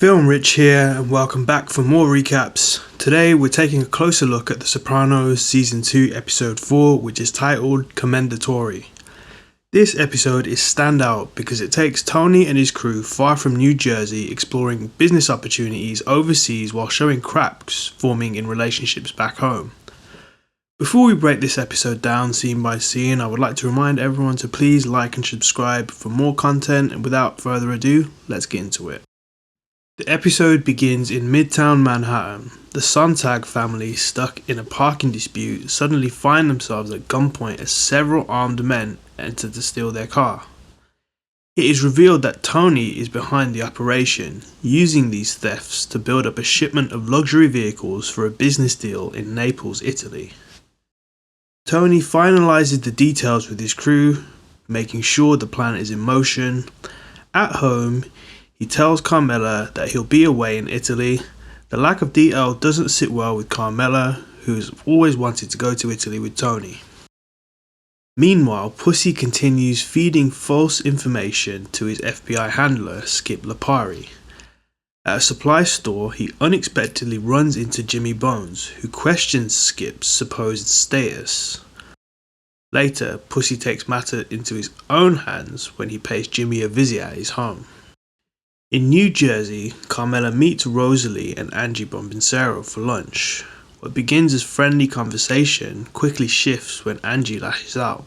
Film Rich here, and welcome back for more recaps. Today we're taking a closer look at The Sopranos Season 2 Episode 4, which is titled Commendatory. This episode is standout because it takes Tony and his crew far from New Jersey, exploring business opportunities overseas while showing cracks forming in relationships back home. Before we break this episode down scene by scene, I would like to remind everyone to please like and subscribe for more content, and without further ado, let's get into it. The episode begins in Midtown Manhattan. The Sontag family, stuck in a parking dispute, suddenly find themselves at gunpoint as several armed men enter to steal their car. It is revealed that Tony is behind the operation, using these thefts to build up a shipment of luxury vehicles for a business deal in Naples, Italy. Tony finalizes the details with his crew, making sure the plan is in motion. At home, he tells Carmela that he'll be away in Italy. The lack of detail doesn't sit well with Carmela, who's always wanted to go to Italy with Tony. Meanwhile, Pussy continues feeding false information to his FBI handler, Skip Lipari. At a supply store, he unexpectedly runs into Jimmy Bones, who questions Skip's supposed status. Later, Pussy takes matters into his own hands when he pays Jimmy a visit at his home. In New Jersey, Carmela meets Rosalie and Angie Bombincero for lunch. What begins as friendly conversation quickly shifts when Angie lashes out.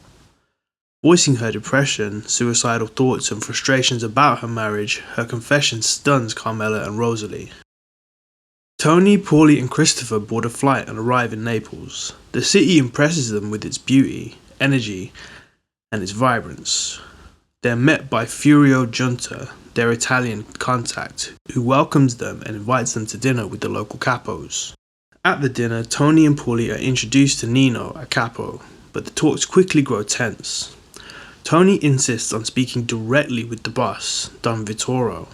Voicing her depression, suicidal thoughts and frustrations about her marriage, her confession stuns Carmela and Rosalie. Tony, Paulie and Christopher board a flight and arrive in Naples. The city impresses them with its beauty, energy and its vibrance. They're met by Furio Giunta, their Italian contact, who welcomes them and invites them to dinner with the local capos. At the dinner, Tony and Paulie are introduced to Nino, a capo, but the talks quickly grow tense. Tony insists on speaking directly with the boss, Don Vittoro.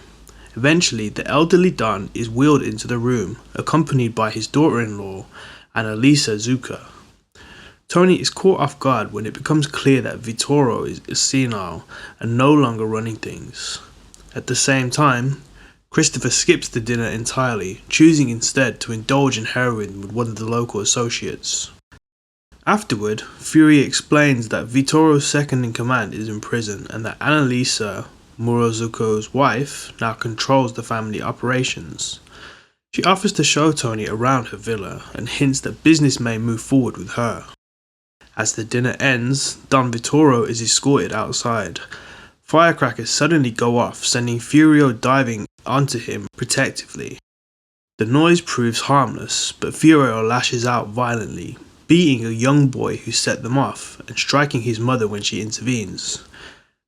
Eventually, the elderly Don is wheeled into the room, accompanied by his daughter-in-law, Annalisa Zucca. Tony is caught off guard when it becomes clear that Vittoro is senile and no longer running things. At the same time, Christopher skips the dinner entirely, choosing instead to indulge in heroin with one of the local associates. Afterward, Fury explains that Vittoro's second in command is in prison and that Annalisa, Morozuko's wife, now controls the family operations. She offers to show Tony around her villa and hints that business may move forward with her. As the dinner ends, Don Vittoro is escorted outside. Firecrackers suddenly go off, sending Furio diving onto him protectively. The noise proves harmless, but Furio lashes out violently, beating a young boy who set them off and striking his mother when she intervenes.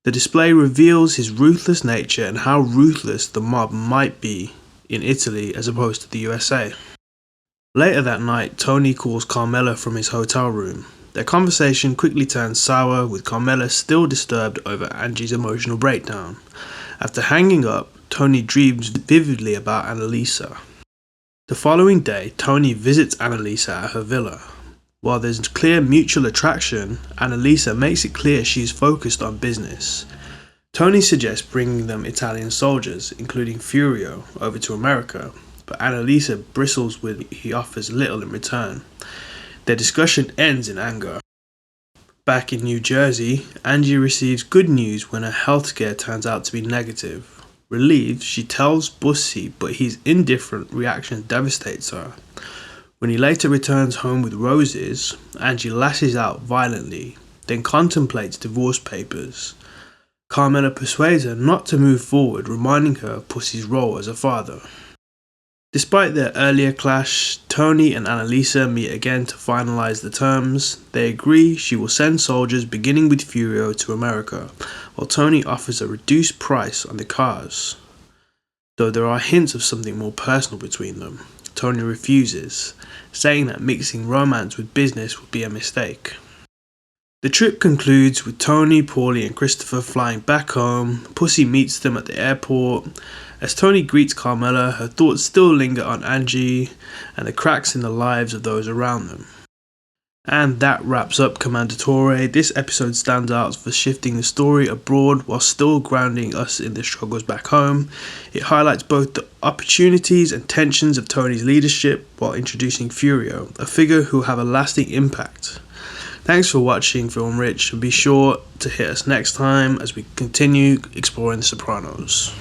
The display reveals his ruthless nature and how ruthless the mob might be in Italy as opposed to the USA. Later that night, Tony calls Carmela from his hotel room. Their conversation quickly turns sour, with Carmela still disturbed over Angie's emotional breakdown. After hanging up, Tony dreams vividly about Annalisa. The following day, Tony visits Annalisa at her villa. While there's clear mutual attraction, Annalisa makes it clear she is focused on business. Tony suggests bringing them Italian soldiers, including Furio, over to America, but Annalisa bristles when he offers little in return. Their discussion ends in anger. Back in New Jersey, Angie receives good news when her health scare turns out to be negative. Relieved, she tells Bussy, but his indifferent reaction devastates her. When he later returns home with roses, Angie lashes out violently, then contemplates divorce papers. Carmela persuades her not to move forward, reminding her of Pussy's role as a father. Despite their earlier clash, Tony and Annalisa meet again to finalize the terms. They agree she will send soldiers beginning with Furio to America, while Tony offers a reduced price on the cars. Though there are hints of something more personal between them, Tony refuses, saying that mixing romance with business would be a mistake. The trip concludes with Tony, Paulie and Christopher flying back home. Pussy meets them at the airport. As Tony greets Carmela, her thoughts still linger on Angie and the cracks in the lives of those around them. And that wraps up Commendatore. This episode stands out for shifting the story abroad while still grounding us in the struggles back home. It highlights both the opportunities and tensions of Tony's leadership while introducing Furio, a figure who will have a lasting impact. Thanks for watching Film Rich, and be sure to hit us next time as we continue exploring The Sopranos.